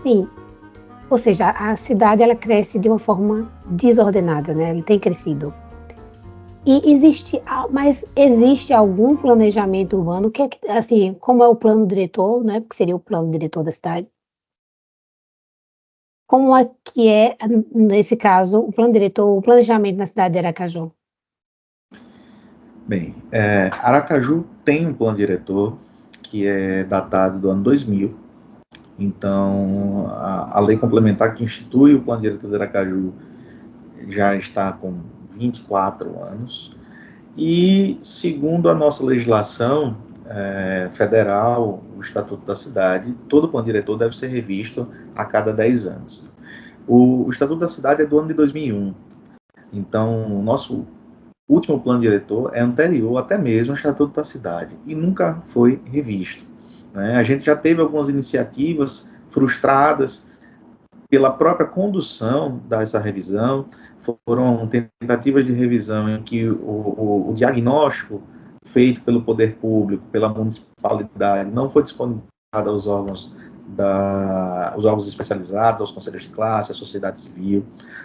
Sim, ou seja, a cidade ela cresce de uma forma desordenada, né? Ela tem crescido. Mas existe algum planejamento urbano assim, como é o plano diretor, né? Porque seria o plano diretor da cidade. Como é que é, nesse caso, o plano diretor, o planejamento na cidade de Aracaju? Bem, Aracaju tem um plano diretor que é datado do ano 2000. Então, a lei complementar que institui o plano diretor de Aracaju já está com 24 anos. E, segundo a nossa legislação federal, o Estatuto da Cidade, todo plano diretor deve ser revisto a cada 10 anos. O Estatuto da Cidade é do ano de 2001. Então, o nosso último plano diretor é anterior até mesmo ao Estatuto da Cidade e nunca foi revisto. Né? A gente já teve algumas iniciativas frustradas pela própria condução dessa revisão, foram tentativas de revisão em que o diagnóstico feito pelo poder público, pela municipalidade, não foi disponibilizado aos órgãos os órgãos especializados, aos conselhos de classe, à sociedade civil,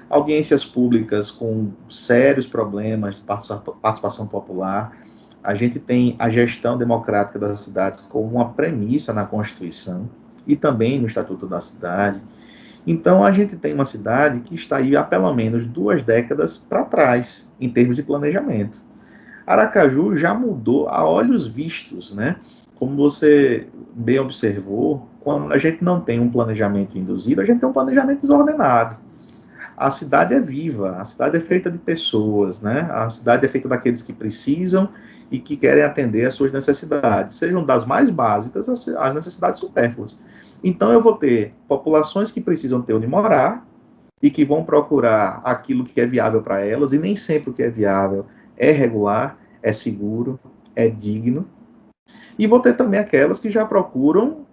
audiências públicas com sérios problemas de participação popular. A gente tem a gestão democrática das cidades como uma premissa na Constituição e também no Estatuto da Cidade. Então, a gente tem uma cidade que está aí há pelo menos 2 décadas para trás, em termos de planejamento. Aracaju já mudou a olhos vistos, né? Como você bem observou, quando a gente não tem um planejamento induzido, a gente tem um planejamento desordenado. A cidade é viva, a cidade é feita de pessoas, né? A cidade é feita daqueles que precisam e que querem atender às suas necessidades, sejam das mais básicas às necessidades supérfluas. Então eu vou ter populações que precisam ter onde morar e que vão procurar aquilo que é viável para elas, e nem sempre o que é viável é regular, é seguro, é digno. E vou ter também aquelas que já procuram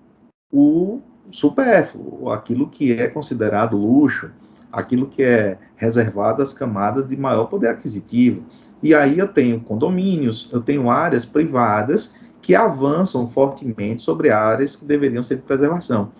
o supérfluo, aquilo que é considerado luxo, aquilo que é reservado às camadas de maior poder aquisitivo. E aí eu tenho condomínios, eu tenho áreas privadas que avançam fortemente sobre áreas que deveriam ser de preservação.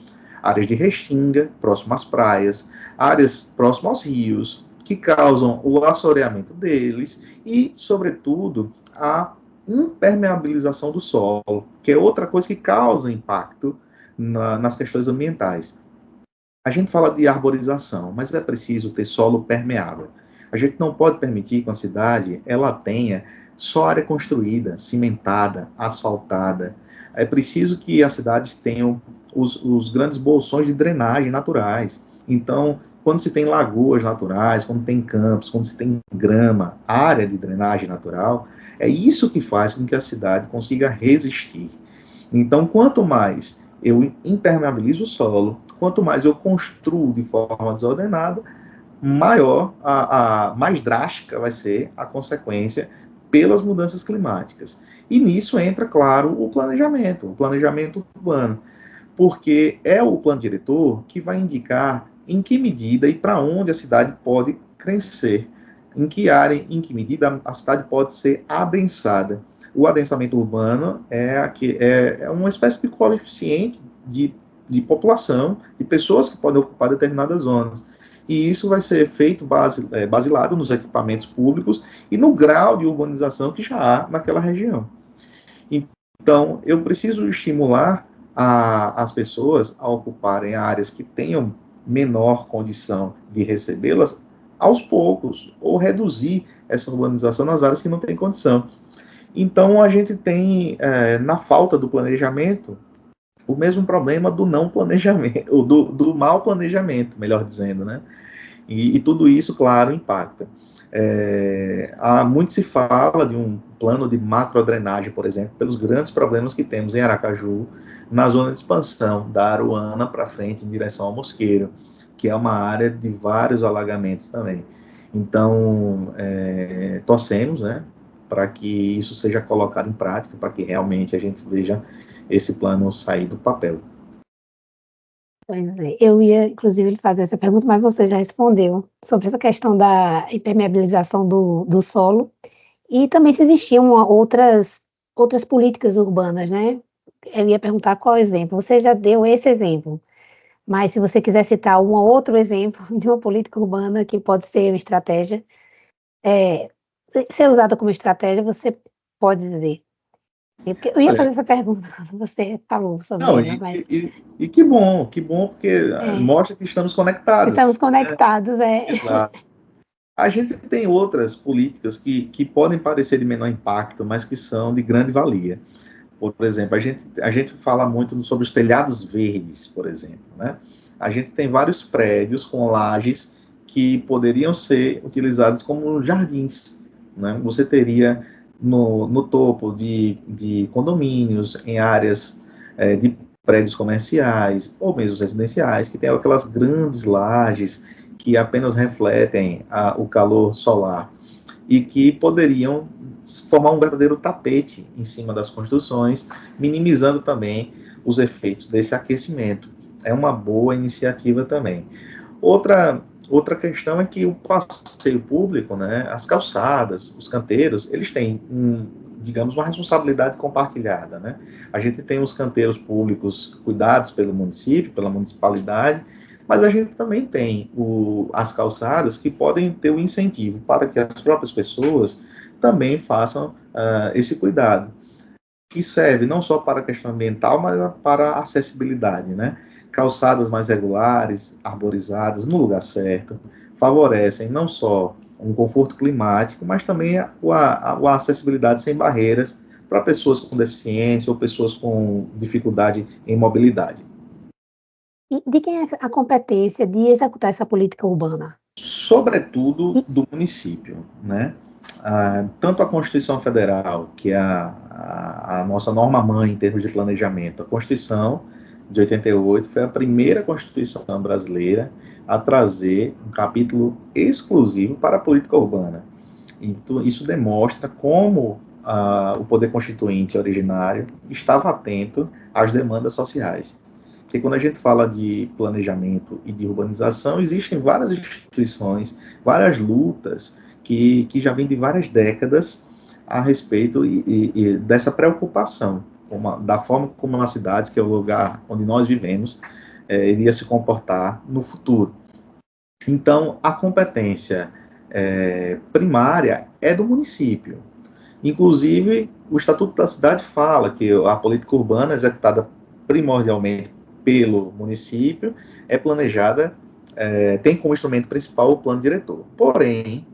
Áreas de restinga, próximo às praias, áreas próximas aos rios, que causam o assoreamento deles e, sobretudo, a impermeabilização do solo, que é outra coisa que causa impacto nas questões ambientais. A gente fala de arborização, mas é preciso ter solo permeável. A gente não pode permitir que uma cidade ela tenha só área construída, cimentada, asfaltada. É preciso que as cidades tenham os grandes bolsões de drenagem naturais. Então, quando se tem lagoas naturais, quando tem campos, quando se tem grama, área de drenagem natural, é isso que faz com que a cidade consiga resistir. Então, quanto mais eu impermeabilizo o solo, quanto mais eu construo de forma desordenada, mais drástica vai ser a consequência pelas mudanças climáticas. E nisso entra, claro, o planejamento urbano, porque é o plano diretor que vai indicar em que medida e para onde a cidade pode crescer, em que área, em que medida a cidade pode ser adensada. O adensamento urbano é uma espécie de coeficiente de população, de pessoas que podem ocupar determinadas zonas. E isso vai ser feito baseado nos equipamentos públicos e no grau de urbanização que já há naquela região. Então, eu preciso estimular as pessoas a ocuparem áreas que tenham menor condição de recebê-las aos poucos, ou reduzir essa urbanização nas áreas que não têm condição. Então, a gente tem, na falta do planejamento, o mesmo problema do não planejamento, ou do mau planejamento, melhor dizendo, né? E tudo isso, claro, impacta. Muito se fala de um plano de macrodrenagem, por exemplo, pelos grandes problemas que temos em Aracaju, na zona de expansão da Aruana para frente, em direção ao Mosqueiro, que é uma área de vários alagamentos também. Então, torcemos, né, para que isso seja colocado em prática, para que realmente a gente veja esse plano sair do papel. Pois é, eu ia inclusive lhe fazer essa pergunta, mas você já respondeu sobre essa questão da impermeabilização do solo, e também se existiam outras políticas urbanas, né. Eu ia perguntar qual exemplo, você já deu esse exemplo, Mas se você quiser citar um outro exemplo de uma política urbana que pode ser uma estratégia, é, ser usada como estratégia, você pode dizer. Porque eu ia fazer Olha, essa pergunta quando você falou sobre não, ela, mas e que bom, porque é, mostra que estamos estamos conectados. conectados, é. Exato. A gente tem outras políticas que podem parecer de menor impacto, mas que são de grande valia. Por exemplo, a gente fala muito sobre os telhados verdes, por exemplo, né? A gente tem vários prédios com lajes que poderiam ser utilizados como jardins, né? Você teria no topo de condomínios, em áreas de prédios comerciais ou mesmo residenciais, que tem aquelas grandes lajes que apenas refletem o calor solar e que poderiam formar um verdadeiro tapete em cima das construções, minimizando também os efeitos desse aquecimento. É uma boa iniciativa também. Outra questão é que o passeio público, né, as calçadas, os canteiros, eles têm digamos, uma responsabilidade compartilhada, né? A gente tem os canteiros públicos cuidados pelo município, pela municipalidade, mas a gente também tem as calçadas que podem ter o incentivo para que as próprias pessoas também façam esse cuidado, que serve não só para a questão ambiental, mas para a acessibilidade, né? Calçadas mais regulares, arborizadas, no lugar certo, favorecem não só um conforto climático, mas também a acessibilidade sem barreiras para pessoas com deficiência ou pessoas com dificuldade em mobilidade. E de quem é a competência de executar essa política urbana? Sobretudo E do município, né? Tanto a Constituição Federal, que é a nossa norma-mãe em termos de planejamento, a Constituição de 88 foi a primeira Constituição brasileira a trazer um capítulo exclusivo para a política urbana. Então, isso demonstra como o poder constituinte originário estava atento às demandas sociais. Porque quando a gente fala de planejamento e de urbanização, existem várias instituições, várias lutas que já vêm de várias décadas a respeito e dessa preocupação, da forma como uma cidade, que é o lugar onde nós vivemos, iria se comportar no futuro. Então, a competência primária é do município. Inclusive, o Estatuto da Cidade fala que a política urbana executada primordialmente pelo município é planejada, tem como instrumento principal o plano diretor. Porém,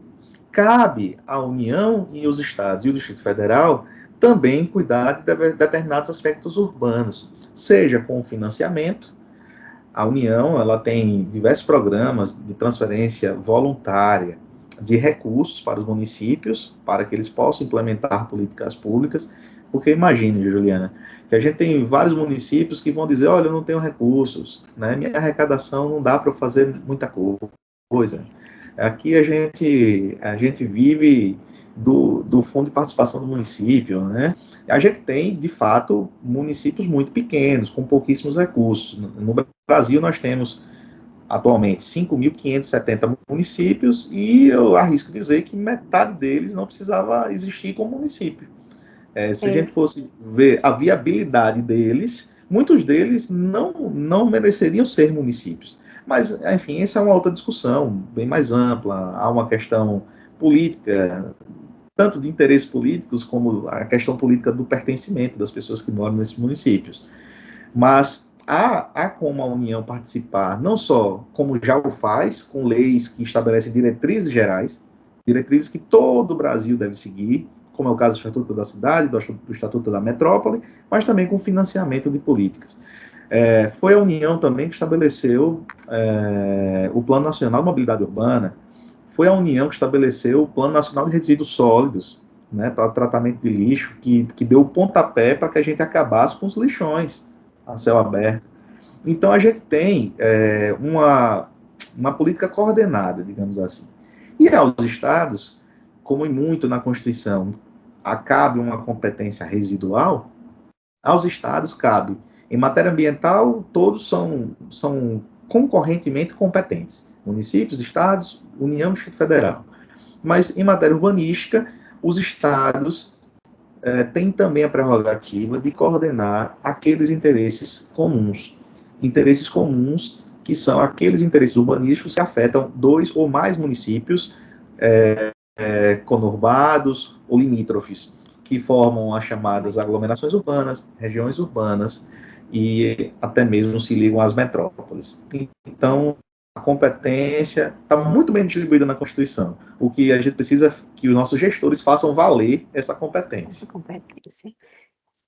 cabe à União e os estados e o Distrito Federal também cuidar de determinados aspectos urbanos, seja com financiamento. A União, ela tem diversos programas de transferência voluntária de recursos para os municípios, para que eles possam implementar políticas públicas, porque imagine, Juliana, que a gente tem vários municípios que vão dizer, olha, eu não tenho recursos, né? Minha arrecadação não dá para fazer muita coisa. Aqui a gente vive do Fundo de Participação do Município, né? A gente tem, de fato, municípios muito pequenos, com pouquíssimos recursos. No Brasil, nós temos atualmente 5.570 municípios e eu arrisco dizer que metade deles não precisava existir como município. Se a é, gente fosse ver a viabilidade deles, muitos deles não mereceriam ser municípios. Mas, enfim, essa é uma outra discussão, bem mais ampla. Há uma questão política, tanto de interesses políticos, como a questão política do pertencimento das pessoas que moram nesses municípios. Mas há como a União participar, não só como já o faz, com leis que estabelecem diretrizes gerais, diretrizes que todo o Brasil deve seguir, como é o caso do Estatuto da Cidade, do Estatuto da Metrópole, mas também com financiamento de políticas. Foi a União também que estabeleceu o Plano Nacional de Mobilidade Urbana, foi a União que estabeleceu o Plano Nacional de Resíduos Sólidos, né, para tratamento de lixo, que deu o pontapé para que a gente acabasse com os lixões a céu aberto. Então, a gente tem uma política coordenada, digamos assim. E aos estados, como em muito na Constituição, cabe uma competência residual, aos estados cabe. Em matéria ambiental, todos são concorrentemente competentes. Municípios, estados, União e Distrito Federal. Mas em matéria urbanística, os estados têm também a prerrogativa de coordenar aqueles interesses comuns que são aqueles interesses urbanísticos que afetam 2 ou mais municípios conurbados ou limítrofes, que formam as chamadas aglomerações urbanas, regiões urbanas e até mesmo se ligam às metrópoles. Então, a competência está muito bem distribuída na Constituição. O que a gente precisa é que os nossos gestores façam valer essa competência.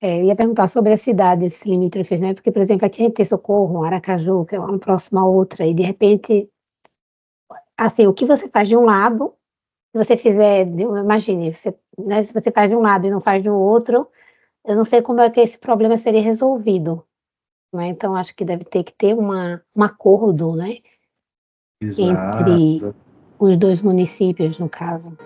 Eu ia perguntar sobre as cidades limítrofes, né? Porque, por exemplo, aqui a gente tem Socorro, Aracaju, que é uma próxima a outra, e de repente, assim, o que você faz de um lado, se você fizer, imagine, né, se você faz de um lado e não faz do outro, eu não sei como é que esse problema seria resolvido, né? Então, acho que deve ter que ter um acordo, né? Entre Exato. os 2 municípios, no caso.